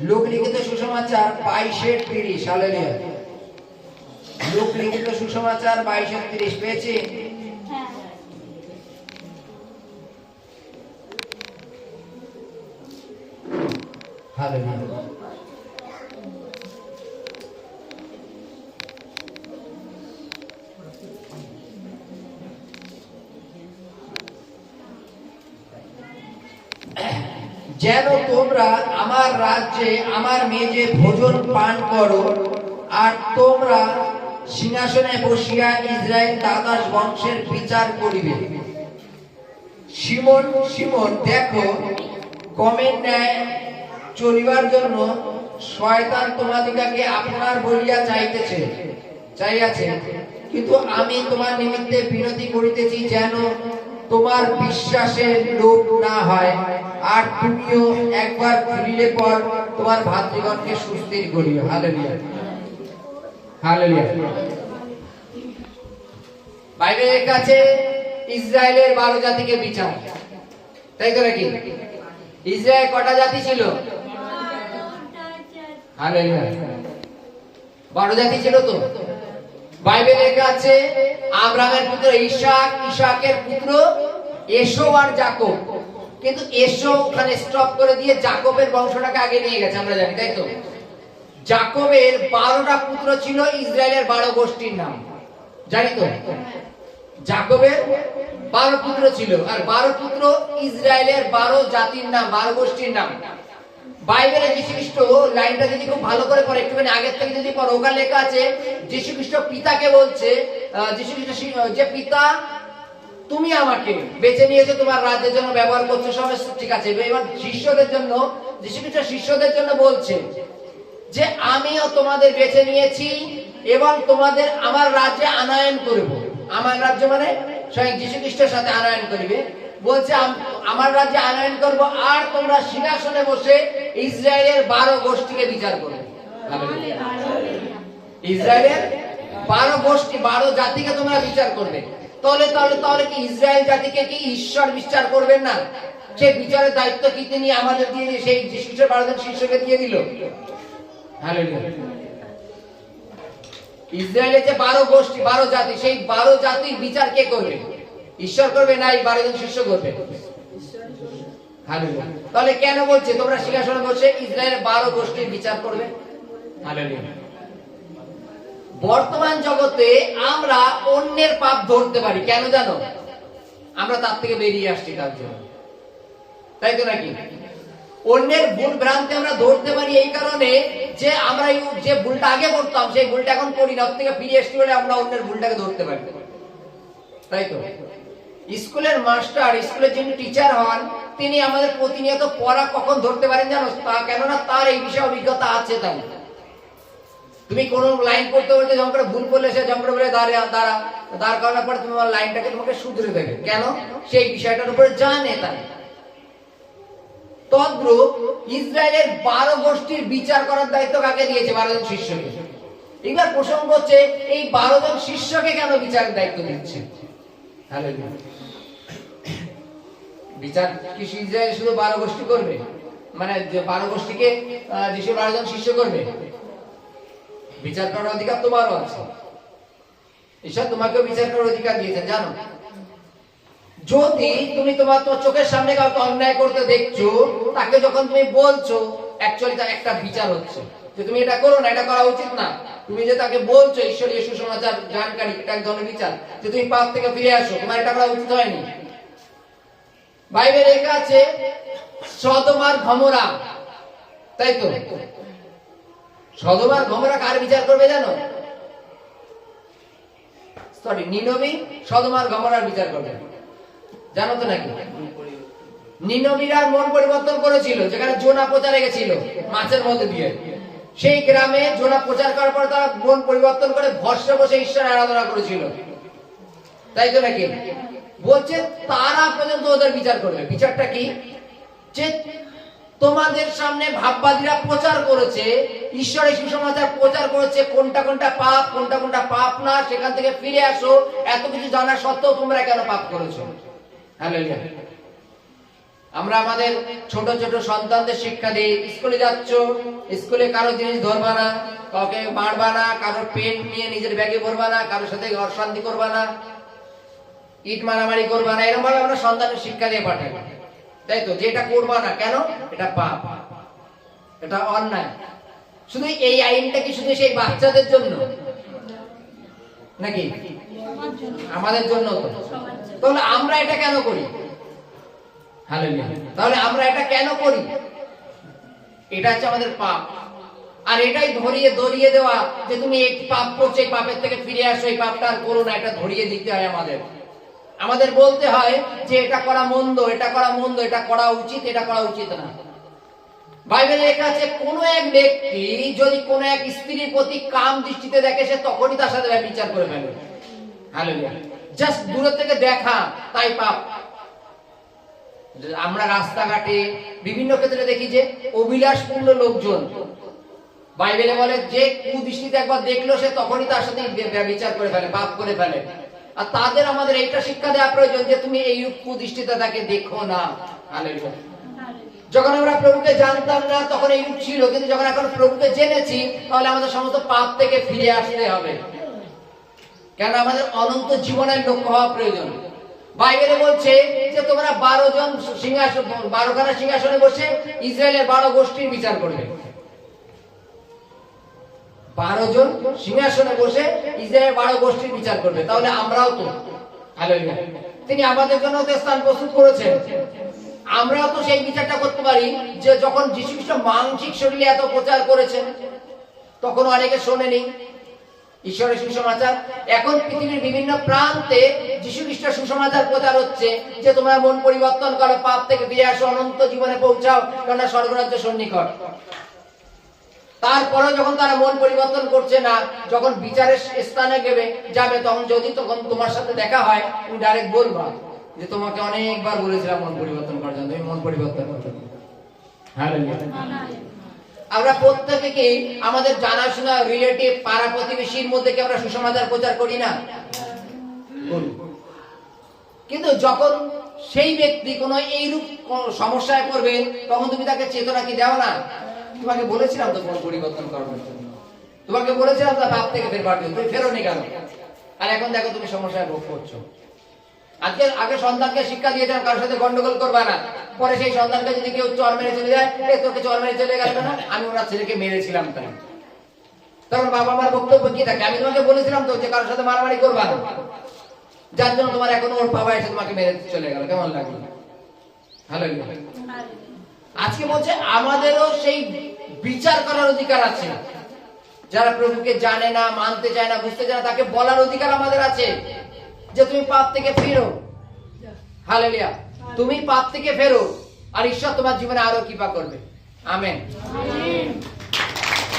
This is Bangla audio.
লোকলিখিত সুসমাচার 22:30। হালেলুয়া। লোকলিখিত সুসমাচার 22:30 পেয়েছি। হালেলুয়া। যেন তোমরা আমার রাজ্যে আমার মেজে ভোজন পান করো, আর তোমরা সিংহাসনে বসিয়া ইসরায়েল দাদাস বংশের বিচার করিবে। শিমন শিমন, দেখো কমের ন্যায় চলিবার জন্য শয়তান তোমাদিগকে আপনার বলিয়া চাইয়াছে, কিন্তু আমি তোমার নিমিত্তে বিনতি করিতেছি যেন তোমার বিশ্বাসের লোপ না হয়, আর তুমিও একবার ফিরিলে পর তোমার ভাতৃগণকে সুস্থির করিও। হালেলুয়া। হালেলুয়া। বাইবেলের কাছে ইসরায়েলের 12 জাতিকে বিচার, তাই তো নাকি? ইসরায়েল কটা জাতি ছিল? হালেলুয়া। 12 জাতি ছিল তো। বাইবেলে লেখা আছে আব্রাহামের পুত্র ইসাক, ইসাকের পুত্র এসও আর যাকব। কিন্তু এসও ওখানে স্টপ করে দিয়ে যাকবের বংশটাকে আগে নিয়ে গেছে, আমরা জানি, তাই তো? যাকবের 12টা পুত্র ছিল, ইসরায়েলের 12 গোষ্ঠীর নাম, জানি তো? যাকবের 12 পুত্র ছিল, আর 12 পুত্র ইসরায়েলের 12 জাতির নাম, 12 গোষ্ঠীর নাম। বাইবেলে যীশু খ্রিস্ট লাইনটা যদি খুব ভালো করে পড়ো, একটুখানি আগের থেকে যদি পড়ো, ওখানে লেখা আছে যীশু খ্রিস্ট পিতাকে বলছে, যীশু খ্রিস্ট যে পিতা তুমি আমাকে বেছে নিয়েছো তোমার রাজ্যের জন্য ব্যবহার করছো, সব ঠিক আছে। এবার শিষ্যদের জন্য যীশু খ্রিস্ট শিষ্যদের জন্য বলছে যে আমিও তোমাদের বেছে নিয়েছি এবং তোমাদের আমার রাজ্যে আনয়ন করব। আমার রাজ্য মানে স্বয়ং যীশু খ্রিস্টের সাথে আনয়ন করিবে। বলছে আমার রাজ্যে আনয়ন করব, আর তোমরা সিংহাসনে বসে ইসরায়েলের 12 গোষ্ঠীকে বিচার করবে। ইসরায়েলের 12 গোষ্ঠী, 12 জাতিকে তোমরা বিচার করবে। তাহলে কি ইসরায়েল জাতিকে কি ঈশ্বর বিচার করবেন না? সে বিচারের দায়িত্ব কি তিনি আমাদের দিয়ে সেই যীশু খ্রিস্টের 12 জন শিষ্যকে দিয়ে দিল? হালেলুয়া। ইসরায়েলের যে 12 গোষ্ঠী, 12 জাতি, সেই 12 জাতির বিচার কে করবে? ঈশ্বর করবে না এই 12 জন শিষ্য করবে? হালেলুয়া। তাহলে কেন বলছে তোমরা সিংহাসনে বসে ইসরায়েলের 12 গোষ্ঠীর বিচার করবে? হালেলুয়া। বর্তমান জগতে আমরা অন্যের পাপ ধরতে পারি, কেন জানো? আমরা তার থেকে বেরিয়ে আসছি তার জন্য, তাই তো নাকি? অন্যের ভুল ভ্রান্তি আমরা ধরতে পারি এই কারণে যে আমরা যে ভুলটা আগে করতাম সেই ভুলটা এখন করি না, ওর থেকে ফিরে এসছি বলে আমরা অন্যের ভুলটাকে ধরতে পারি, তাই তো? স্কুলের মাস্টার, স্কুলের যিনি টিচার হন, তিনি আমাদের প্রতিনিয়ত পড়া কখন ধরতে পারেন জানো? কেননা তার এই বিষয়ে অভিজ্ঞতা আছে। তাই তুমি কোন লাইন পড়তে পড়তে যখন করে ভুল করলে সে যখন বলে দাঁড় করানোর পরে তুমি আমার লাইনটাকে তোমাকে শুধরে দেবে, কেন? সেই বিষয়টার উপরে জানে। তাই তদ্রূপ ইসরায়েলের 12 গোষ্ঠীর বিচার করার দায়িত্ব কাকে দিয়েছে? 12 জন শিষ্যকে। এবার প্রসঙ্গ হচ্ছে এই 12 জন শিষ্যকে কেন বিচারের দায়িত্ব দিচ্ছে? হালেলুয়া। বিচার কি ইসরায়েল শুধু 12 গোষ্ঠী করবে? মানে 12 গোষ্ঠীকে যিশু 12 জন শিষ্য করবে? বিচার করার অধিকার তোমারও আছে। ঈশ্বর তোমাকেও বিচার করার অধিকার দিয়েছেন, জানো? যদি তুমি তোমার চোখের সামনে কাউকে অন্যায় করতে দেখছো, তাকে যখন তুমি বলছো, অ্যাকচুয়ালি তার একটা বিচার হচ্ছে যে তুমি এটা করো না, এটা করা উচিত না। তুমি যে তাকে বলছো ঈশ্বরীয় সুসমাচার জানকারী, এটা এক ধরনের বিচার যে তুমি পাপ থেকে ফিরে আসো, তোমার এটা করা উচিত হয়নি। বাইবেলে লেখা আছে সদম আর গমোরা, তাই তো? সদম আর গমোরা কার বিচার করবে জানো? সরি, নিনবী সদম আর গমোরার বিচার করবে, জানো তো নাকি? নিনবীরা মন পরিবর্তন করেছিল, যেখানে জোনা প্রচারে গেছিল মাছের মধ্যে দিয়ে। সেই গ্রামে জোনা প্রচার করার পর তারা মন পরিবর্তন করে ভস্মে বসে ঈশ্বরের আরাধনা করেছিল, তাই তো নাকি? বলছে তারা পর্যন্ত ওদের বিচার করবে। বিচারটা কি? যে তোমাদের সামনে ভাববাদীরা প্রচার করেছে, ঈশ্বরের সুসমাচার প্রচার করেছে, কোনটা কোনটা পাপ, কোনটা কোনটা পাপ না, সেখান থেকে ফিরে আসো। এত কিছু জানা সত্ত্বেও তোমরা কেন পাপ করেছো? হালেলুয়া। আমরা আমাদের ছোট ছোট সন্তানদের শিক্ষা দিই, স্কুলে যাচ্ছ, স্কুলে কারো জিনিস ধরবা না, কাউকে মারবা না, কারোর পেন নিয়ে নিজের ব্যাগে ভরবা না, কারোর সাথে অশান্তি করবা না, ইট মারামারি করবা না, এরকম ভাবে আমরা সন্তানের শিক্ষা দিয়ে পাঠাই, তাই তো? যেটা করবা না, কেন? এটা পাপ, এটা অন্যায়। শুধু এই আইনটা কি শুধু সেই বাচ্চাদের জন্য নাকি আমাদের জন্য? তাহলে আমরা এটা কেন করি? হালেলুয়া। তাহলে আমরা এটা কেন করি? এটা হচ্ছে আমাদের পাপ। আর এটাই ধরিয়ে দেওয়া যে তুমি এই পাপ করছো, এই পাপের থেকে ফিরে আসো, এই পাপটা আর করো না, এটা ধরিয়ে দিতে হয় আমাদের বলতে হয় যে এটা করা মন্দ, এটা করা মন্দ, এটা করা উচিত, এটা করা উচিত না। বাইবেলে লেখা আছে কোন এক ব্যক্তি যদি কোন এক স্ত্রীর প্রতি কাম দৃষ্টিতে দেখে, সে তখনই তার সাথে ব্যভিচার করে ফেলে। হালেলুয়া। জাস্ট দূর থেকে দেখা, তাই পাপ। আমরা রাস্তাঘাটে বিভিন্ন ক্ষেত্রে দেখি যে অভিলাষপূর্ণ লোকজন, বাইবেলে বলে যে কুদৃষ্টিতে একবার দেখলো সে তখনই তার সাথে ব্যভিচার করে ফেলে, পাপ করে ফেলে। আর তাদের আমাদের এইটা শিক্ষা দেওয়া প্রয়োজন যে তুমি এই কুদৃষ্টিতে তাকে দেখো না। হালেলুয়া। যখন আমরা প্রভুকে জানতাম না তখন এইরূপ ছিল, কিন্তু যখন এখন প্রভুকে জেনেছি তাহলে আমাদের সমস্ত পাপ থেকে ফিরে আসতে হবে। কেন? আমাদের অনন্ত জীবনের লক্ষ্য হওয়া প্রয়োজন। বাইবেলে বলছে যে তোমরা 12খানা সিংহাসনে বসে ইসরায়েলের 12 গোষ্ঠীর বিচার করবে। 12 জন সিংহাসনে বসে ইসরায়েলের 12 গোষ্ঠীর বিচার করবে। তাহলে আমরাও তো, হালেলুয়া, তিনি আমাদের জন্য স্থান প্রস্তুত করেছেন। আমরাও তো সেই বিচারটা করতে পারি যে যখন যীশু খ্রিস্ট মানসিক শরীরে এত প্রচার করেছেন তখন অনেকে শোনেনি ঈশ্বরের সুসমাচার। এখন পৃথিবীর বিভিন্ন প্রান্তে যীশু খ্রিস্টের সুসমাচার প্রচার হচ্ছে যে তোমরা মন পরিবর্তন করো, পাপ থেকে ফিরে আসো, অনন্ত জীবনে পৌঁছাও, কেননা স্বর্গরাজ্য সন্নিকট। তারপরে যখন তারা মন পরিবর্তন করছে না, যখন বিচারের স্থানে যাবে তখন তোমার সাথে দেখা হয়, তুমি ডাইরেক্ট বলবা যে তোমাকে অনেকবার বলেছিলাম মন পরিবর্তন করার জন্য, তুমি মন পরিবর্তন করছো। হালেলুয়া। আমরা প্রত্যেকে আমাদের জানাশোনা রিলেটিভ পাড়া প্রতিবেশীর মধ্যে কি আমরা সুসমাচার প্রচার করি না? কিন্তু যখন সেই ব্যক্তি কোনো এইরূপ সমস্যায় পড়বে তখন তুমি তাকে চেতনা কি দাও না? তোমাকে বলেছিলাম তো মন পরিবর্তন করার জন্য, তোমাকে বলেছিলাম তো পাপ থেকে ফেরবার জন্য, তুমি ফেরোনি কেন? আর এখন দেখো তুমি সমস্যায় ভোগ করছো। আগে সন্তানকে শিক্ষা দিয়েছিলাম কারোর সাথে গন্ডগোল করবা না, পরে সেই সন্তানকে যদি কেউ চর মেরে চলে যায়, তোকে চর মেরে চলে গেল না, আমি ওনার ছেলেকে মেরেছিলাম, তাই তখন বাবা মার বক্তব্য কি থাকে? আমি তোমাকে বলেছিলাম তো যে কারোর সাথে মারামারি করবা না, যার জন্য তোমার এখন ওর বাবা এসে তোমাকে মেরে চলে গেল, কেমন লাগলো? হালেলুয়া। আজকে বলছে আমাদেরও সেই বিচার করার অধিকার আছে। যারা প্রভুকে জানে না, মানতে চায় না, বুঝতে চায় না, তাকে বলার অধিকার আমাদের আছে যে তুমি পাপ থেকে ফেরো। হালেলুয়া। তুমি পাপ থেকে ফেরো আর ঈশ্বর তোমার জীবনে আরো কৃপা করবে। আমেন।